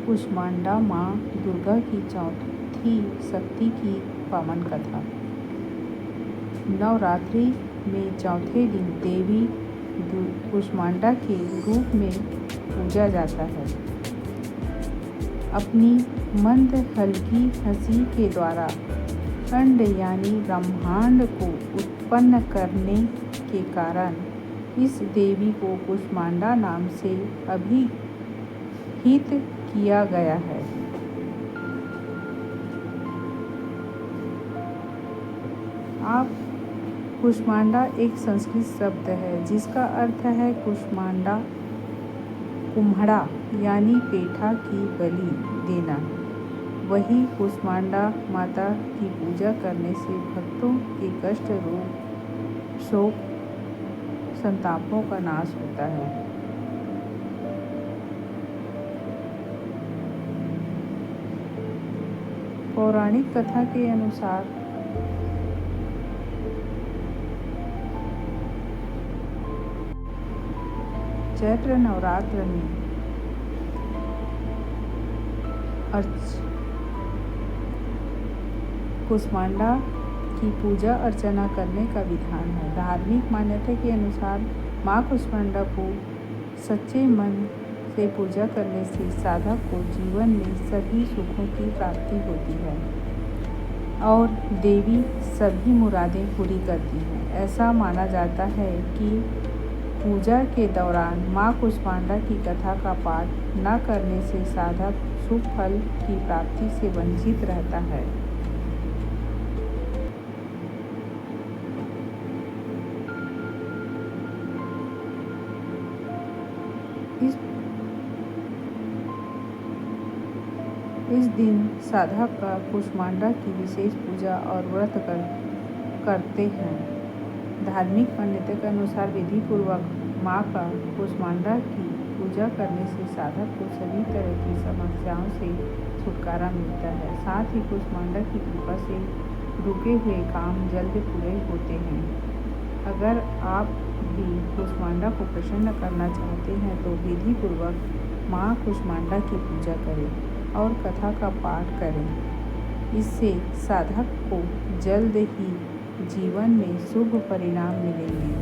कुष्मांडा माँ दुर्गा की चौथी शक्ति की पावन कथा। नवरात्रि में चौथे दिन देवी कुष्मांडा के रूप में पूजा जाता है। अपनी मंद हल्की हंसी के द्वारा अंड यानी ब्रह्मांड को उत्पन्न करने के कारण इस देवी को कुष्मांडा नाम से अभिहित किया गया है। कुष्मांडा एक संस्कृत शब्द है जिसका अर्थ है कुष्मांडा कुम्हड़ा यानी पेठा की बलि देना। वही कुष्मांडा माता की पूजा करने से भक्तों के कष्ट, रोग, शोक, संतापों का नाश होता है। पौराणिक कथा के अनुसार चैत्र नवरात्र में कुष्मांडा की पूजा अर्चना करने का विधान है। धार्मिक मान्यता के अनुसार माँ कुष्मांडा को सच्चे मन से पूजा करने से साधक को जीवन में सभी सुखों की प्राप्ति होती है और देवी सभी मुरादें पूरी करती हैं। ऐसा माना जाता है कि पूजा के दौरान माँ कुष्मांडा की कथा का पाठ न करने से साधक शुभ फल की प्राप्ति से वंचित रहता है। इस दिन साधक का कुष्मांडा की विशेष पूजा और व्रत करते हैं। धार्मिक मान्यता के अनुसार विधि पूर्वक माँ का कुष्मांडा की पूजा करने से साधक को सभी तरह की समस्याओं से छुटकारा मिलता है। साथ ही कुष्मांडा की कृपा से रुके हुए काम जल्द पूरे होते हैं। अगर आप भी कुष्मांडा को प्रसन्न करना चाहते हैं तो विधि पूर्वक माँ कुष्मांडा की पूजा करें और कथा का पाठ करें। इससे साधक को जल्द ही जीवन में शुभ परिणाम मिलेंगे।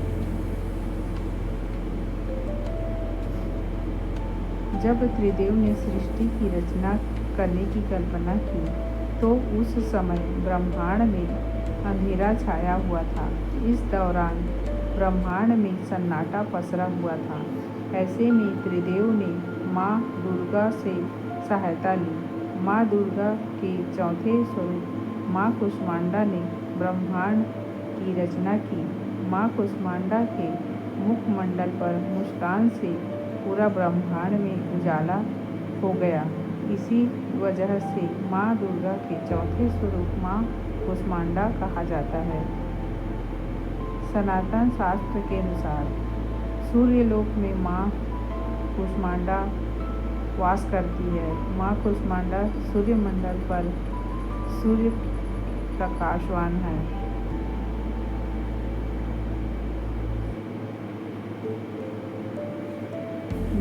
जब त्रिदेव ने सृष्टि की रचना करने की कल्पना की तो उस समय ब्रह्मांड में अंधेरा छाया हुआ था। इस दौरान ब्रह्मांड में सन्नाटा पसरा हुआ था। ऐसे में त्रिदेव ने माँ दुर्गा से सहायता ली। माँ दुर्गा के चौथे स्वरूप माँ कुष्मांडा ने ब्रह्मांड की रचना की। माँ कुष्मांडा के मुखमंडल पर मुस्कान से पूरा ब्रह्मांड में उजाला हो गया। इसी वजह से माँ दुर्गा के चौथे स्वरूप माँ कुष्मांडा कहा जाता है। सनातन शास्त्र के अनुसार सूर्यलोक में माँ कुष्मांडा वास करती है। माँ कुष्मांडा सूर्यमंडल पर सूर्य प्रकाशवान है।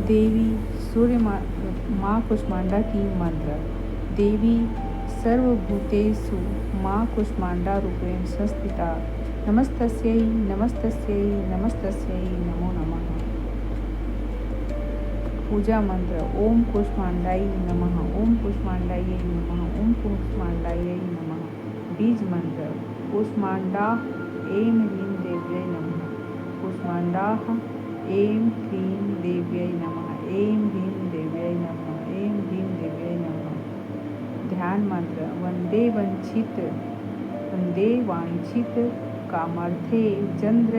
देवी सूर्य माँ कुष्मांडा की मंत्र। देवी सर्वभूतेषु माँ कुष्मांडा रूपेण संस्थिता। नमस्तस्यै नमस्तस्यै नमस्तस्यै नमो नमः। पूजा मंत्र। ओम कुष्मांडायै नमः। ओम कुष्मांडायै नमः। ओम कुष्मांडायै नमः। बीज मंत्र। कुष्मांडाः ऐं ह्रीं देव्यै नमः। कुष्मांडाः ऐं ह्रीं देव्यै नमः। ऐं ह्रीं देव्यै नमः। ऐं ह्रीं देव्यै नमः। ध्यान मंत्र। वंदे वांछित कामार्थे चंद्र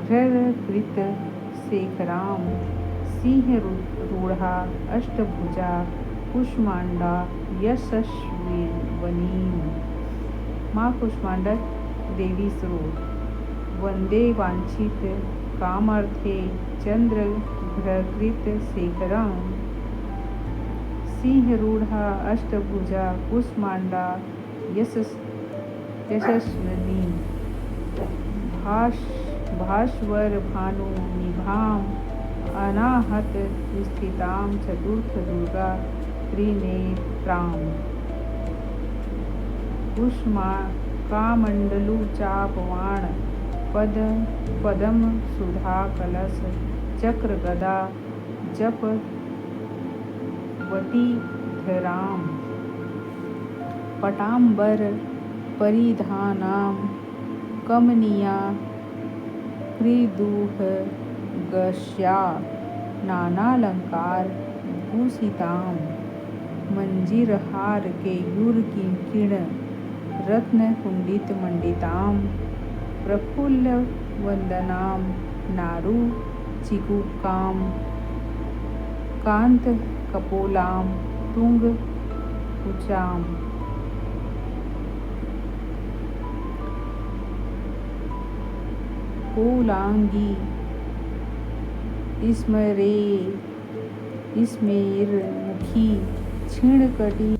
घृत शेखराम सिंह रूढ़ा अष्टभुजा कुष्मांडा यशस्विनीं। माँ कुष्मांडा देवी स्वरूप। वंदे वांछित कामार्थे चंद्र घृत शेखराम सिंह रूढ़ा अष्टभुजा कुष्मांडा यशस्विनी। भास्वर भानु निभाम अनाहत स्थितां चतुर्थ दुर्गा त्रिनेत्रां कुष्माकामण्डलु चापवाण पदम सुधा कलश चक्र गदा जपवती धराम पटाम्बर परिधानां कमनीया कृदुहगस्या नानालंकार भूषितां मंजीरहार केयूर किंकिण रत्नकुंडित मंडितां प्रफुल्ल वंदनां नारु चिकुकां कांत कपोलां तुंग कुचाम कोलांगी स्मेरमुखी क्षीणकटी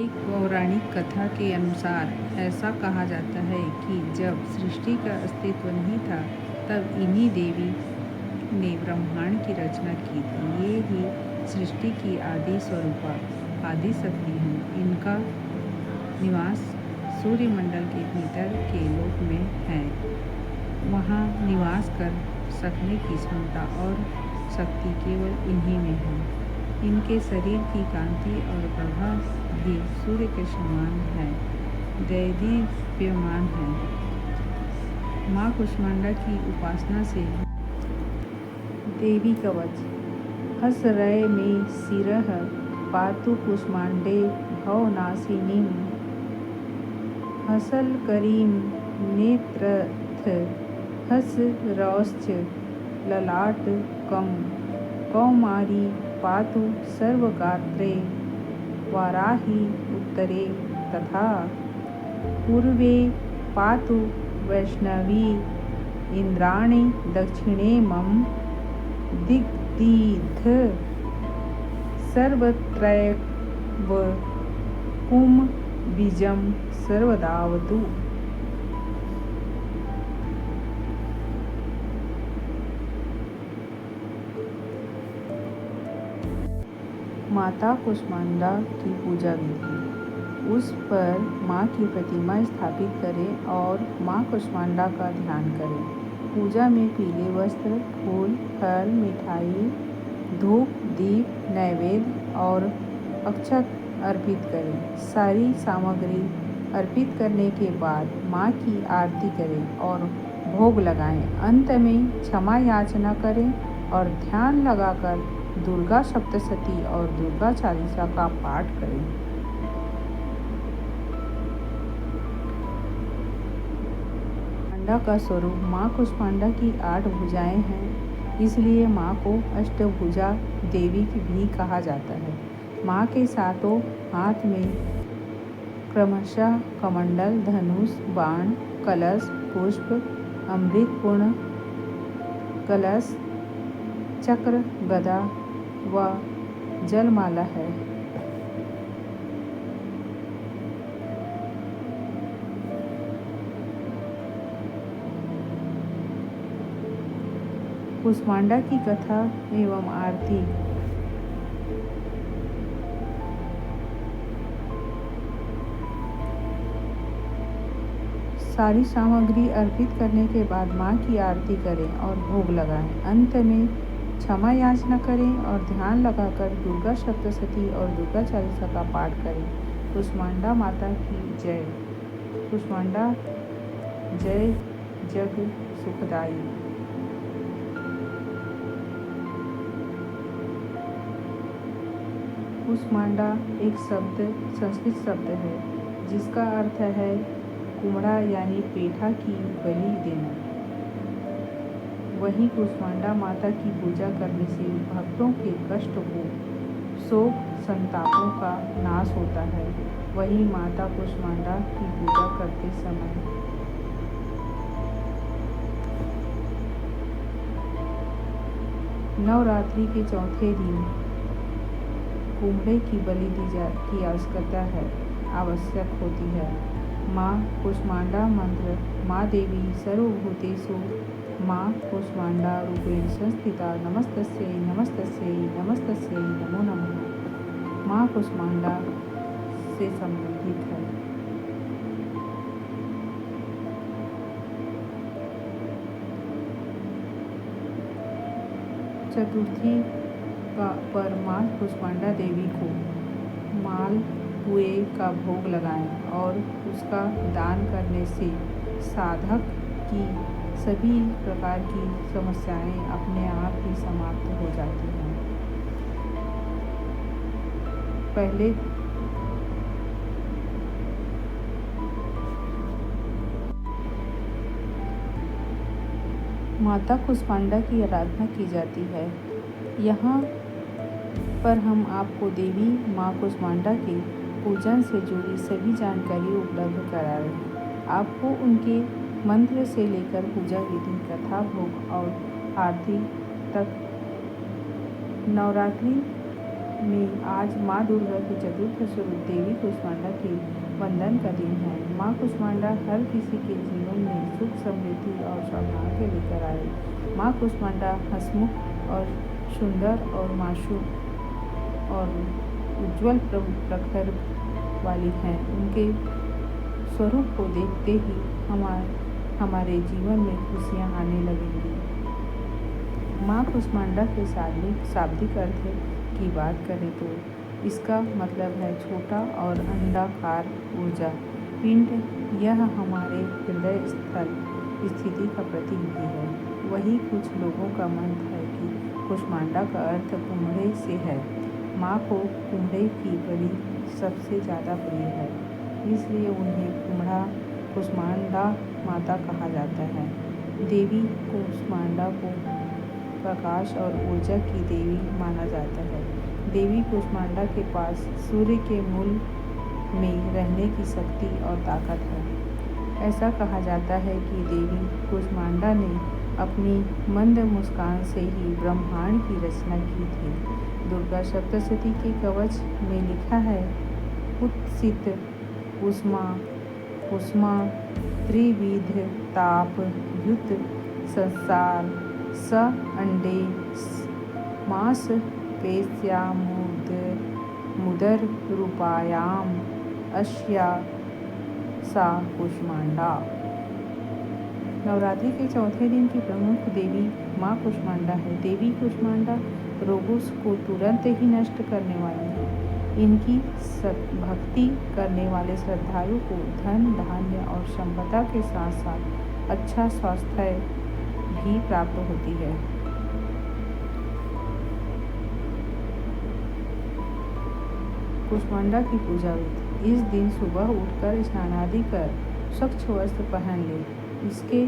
एक पौराणिक कथा के अनुसार ऐसा कहा जाता है कि जब सृष्टि का अस्तित्व नहीं था तब इन्हीं देवी ने ब्रह्मांड की रचना की थी। ये ही सृष्टि की आदि स्वरूपा आदि शक्ति हैं। इनका निवास सूर्यमंडल के भीतर के लोक में है। वहाँ निवास कर सकने की क्षमता और शक्ति केवल इन्हीं में है। इनके शरीर की कांति और प्रभा भी सूर्य के समान है, दैदीप्यमान है। माँ कुष्मांडा की उपासना से देवी कवच हसरय में शिरः पातु कुष्मांडे भवनाशिनीं हसलकरीं नेत्रथ हसरौश्च ललाटकं कौमारी पातु सर्वगात्रे वाराही उत्तरे तथा पूर्वे पातु वैष्णवी इंद्राणी दक्षिणे मम दिग्दीध सर्वत्रैव कुम बीजम सर्वदावतु। माता कुष्मांडा की पूजा विधि। उस पर माँ की प्रतिमा स्थापित करें और माँ कुष्मांडा का ध्यान करें। पूजा में पीले वस्त्र, फूल, फल, मिठाई, धूप, दीप, नैवेद्य और अक्षत अर्पित करें। सारी सामग्री अर्पित करने के बाद माँ की आरती करें और भोग लगाएं। अंत में क्षमा याचना करें और ध्यान लगाकर दुर्गा सप्तशती और दुर्गा चालीसा का पाठ करें। कुष्मांडा का स्वरूप माँ कुष्मांडा की 8 भुजाएं हैं, इसलिए माँ को अष्टभुजा देवी भी कहा जाता है। माँ के 7 हाथ में क्रमशः कमंडल, धनुष, बाण, कलश, पुष्प, अमृतपूर्ण कलश, चक्र, गदा व जलमाला है। कुष्मांडा की कथा एवं आरती। सारी सामग्री अर्पित करने के बाद माँ की आरती करें और भोग लगाएं। अंत में क्षमा याचना करें और ध्यान लगाकर दुर्गा सप्तशती और दुर्गा चालीसा का पाठ करें। कुष्मांडा माता की जय। कुष्मांडा जय जग सुखदाई। कुष्मांडा एक संस्कृत शब्द है जिसका अर्थ है कुम्हड़ा यानी पेठा की बलि देना। वहीं कुष्मांडा माता की पूजा करने से भक्तों के कष्ट को, शोक संतापों का नाश होता है। वहीं माता कुष्मांडा की पूजा करते समय नवरात्रि के चौथे दिन कुम्हड़े की बलि की आवश्यक होती है। माँ कुष्मांडा मंत्र। माँ देवी सर्वभूतेषु माँ कुष्मांडा रूपेण संस्थिता नमस्तस्यै नमस्तस्यै नमस्तस्यै नमो नमः। माँ कुष्मांडा से संबंधित है। चतुर्थी पर माँ कुष्मांडा देवी को मालपुए का भोग लगाएं और उसका दान करने से साधक की सभी प्रकार की समस्याएं अपने आप ही समाप्त हो जाती हैं। पहले माता कुष्मांडा की आराधना की जाती है। यहाँ पर हम आपको देवी माँ कुष्मांडा के पूजन से जुड़ी सभी जानकारी उपलब्ध करा रहे हैं। आपको उनके मंत्र से लेकर पूजा विधि, कथा, भोग और आरती तक। नवरात्रि में आज माँ दुर्गा के चतुर्थ स्वरूप देवी कुष्मांडा के वंदन का दिन है। माँ कुष्मांडा हर किसी के जीवन में सुख, समृद्धि और सौभाग्य लेकर आए। माँ कुष्मांडा हंसमुख और सुंदर और मासूम और उज्जवल प्रखर वाली हैं। उनके स्वरूप को देखते ही हमारे जीवन में खुशियाँ आने लगेंगी। माँ कुष्मांडा के शाब्दिक अर्थ की बात करें तो इसका मतलब है छोटा और अंडाकार ऊर्जा पिंड। यह हमारे हृदय स्थल स्थिति का प्रतीक भी है। वही कुछ लोगों का मत है कि कुष्मांडा का अर्थ कुम्हड़े से है। माँ को कुम्हड़े की बलि सबसे ज़्यादा प्रिय है, इसलिए उन्हें कुष्मांडा माता कहा जाता है। देवी कुष्मांडा को प्रकाश और ऊर्जा की देवी माना जाता है। देवी कुष्मांडा के पास सूर्य के मूल में रहने की शक्ति और ताकत है। ऐसा कहा जाता है कि देवी कुष्मांडा ने अपनी मंद मुस्कान से ही ब्रह्मांड की रचना की थी। दुर्गा सप्तशती के कवच में लिखा है, उत्सित कुष्मा त्रिविध ताप युत संसार स अंडे मास पेश्यामुदर रूपायाम अस्या सा कुष्मांडा। नवरात्रि के चौथे दिन की प्रमुख देवी माँ कुष्मांडा है। देवी कुष्मांडा रोगों को तुरंत ही नष्ट करने वाली है। इनकी भक्ति करने वाले श्रद्धालु को धन, धान्य और संपदा के साथ साथ अच्छा स्वास्थ्य भी प्राप्त होती है। कुष्मांडा की पूजा विधि। इस दिन सुबह उठकर स्नान आदि कर स्वच्छ वस्त्र पहन ले। इसके